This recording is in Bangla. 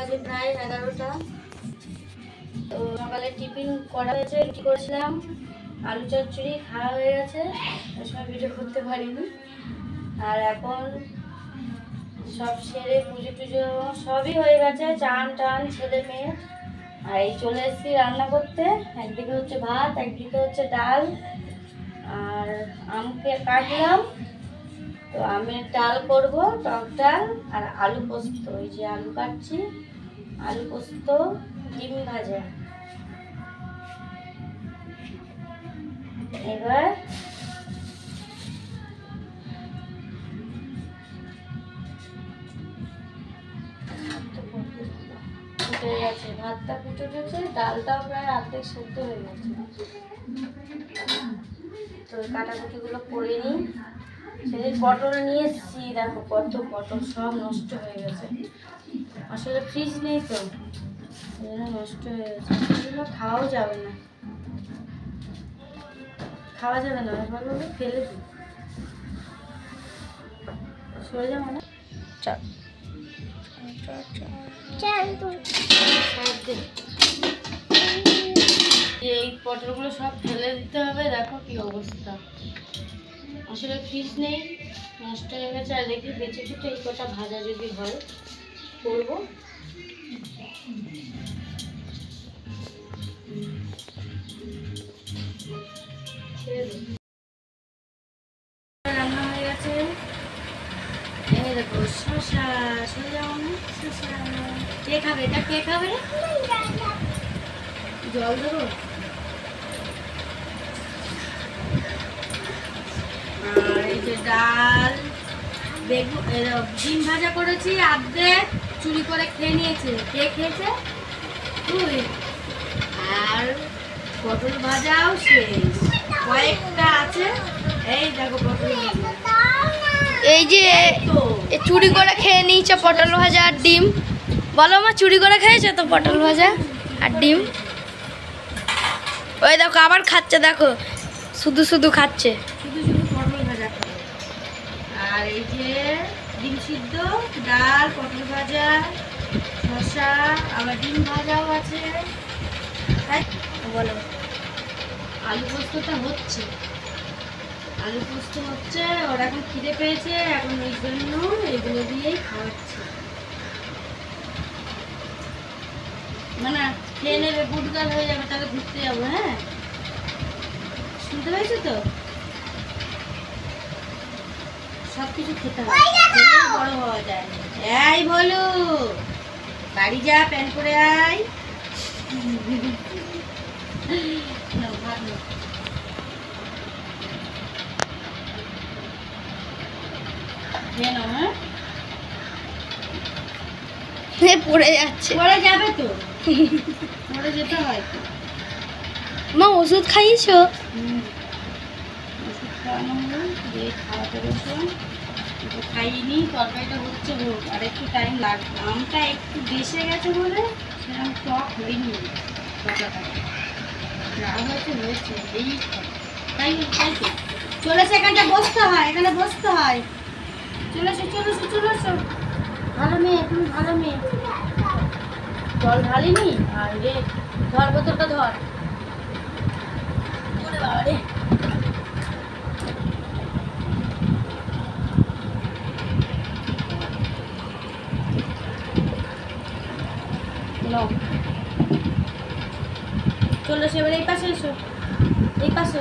বাজে প্রায় 11টা। তো সকালে টিফিন করা হয়েছে, রুটি করেছিলাম, আলু চচ্চড়ি খাওয়া হয়ে গেছে, ওই সময় ভিডিও করতে পারিনি। আর এখন সব সেরে পুজো টুজো সবই হয়ে গেছে, চান টান ছেলে মেয়ে। আর এই চলে এসেছি রান্না করতে। একদিকে হচ্ছে ভাত, একদিকে হচ্ছে ডাল, আর আমকে কাটলাম, তো আমের ডাল করবো, টক ডাল আর আলু পোস্ত। ওই যে আলু কাটছি, আলু পোস্ত, ডিম ভাজা। এবার ফুটে গেছে, ভাতটা ফুটে উঠেছে, ডালটাও প্রায় অর্ধেক সেদ্ধ হয়ে গেছে। তো কাটাকুটিগুলো করে নিই। সেদিন পটল নিয়ে এসেছি, দেখো কত পটল, সব নষ্ট হয়ে গেছে। আসলে ফ্রিজ নেই তো, এই জন্য নষ্ট হয়ে গেছে। এগুলো খাওয়াও যাবে না, খাওয়া যাবে না, ভালোভাবে ফেলে দিই। সরে যাবো না, চল এই পটলগুলো সব ফেলে দিতে হবে। দেখো কি অবস্থা, আসলে ফ্রিজ নেই, নষ্ট হয়ে গেছে। আর দেখি বেঁচে ফুটে এই কটা ভাজা যদি হয় করবো। রান্না হয়ে গেছে। এই দেখো শসা, শসা কে খাবে? এটা কে খাবে? জল দেবো। আর এই যে ডাল, বেগুন, ডিম ভাজা করেছি, অর্ধেক চুরি করে খেয়ে নিয়েছে। কে খেয়েছে? তুই। আর পটল ভাজাও শেষ, কয়েকটা আছে। এই দেখো পটল ভাজা, এই যে চুরি করে খেয়ে নিয়েছে পটল ভাজা আর ডিম। বলো মা, চুরি করে খেয়েছে তো পটল ভাজা আর ডিম। ওই দেখো আবার খাচ্ছে, দেখো শুধু শুধু খাচ্ছে। শুধু শুধু পটল ভাজা খাবে। আর এই যে ডিম সিদ্ধ, ডাল, পটল ভাজা, শসা, আবার ডিম ভাজাও আছে। বলো, আলু পোস্তটা হচ্ছে, আলু পোস্ত হচ্ছে। ওর এখন খিদে পেয়েছে, এখন ওই জন্য এগুলো দিয়েই খাওয়াচ্ছে। মানে খেয়ে নেবে, গুটগাল হয়ে যাবে, তাহলে ঘুরতে যাবো। হ্যাঁ, শুনতে পেয়েছো তো? সব কিছু খেতে হয়, বড় হওয়া যায়। এই বলো, বাড়ি যা, প্যান্ট পরে আয়। পড়ে যাচ্ছে, পরে যাবে তো, পরে যেতে হয় তো। মা ওষুধ খাইয়েছো? ওষুধ খাওয়ানো হলো, দিয়ে খাওয়াতে বসলাম। খাইনি, তরকারিটা হচ্ছে হোক, আর একটু টাইম লাগবে। আমটা একটু বেসে গেছে বলে সেরকম টক হয়নি, যা হয়েছে হয়েছে, এই তাই তাই তো। চলেছে, এখানটা বসতে হয়, এখানে বসতে হয়। চলেছে চলেছে চলেছে, ভালো মেয়ে, তুমি ভালো মেয়ে। জল ঢালিনি, আর রে ধর বোতলটা ধর। বাবা রে, চলে এসো, এবার এই পাশে এসো, এই পাশে।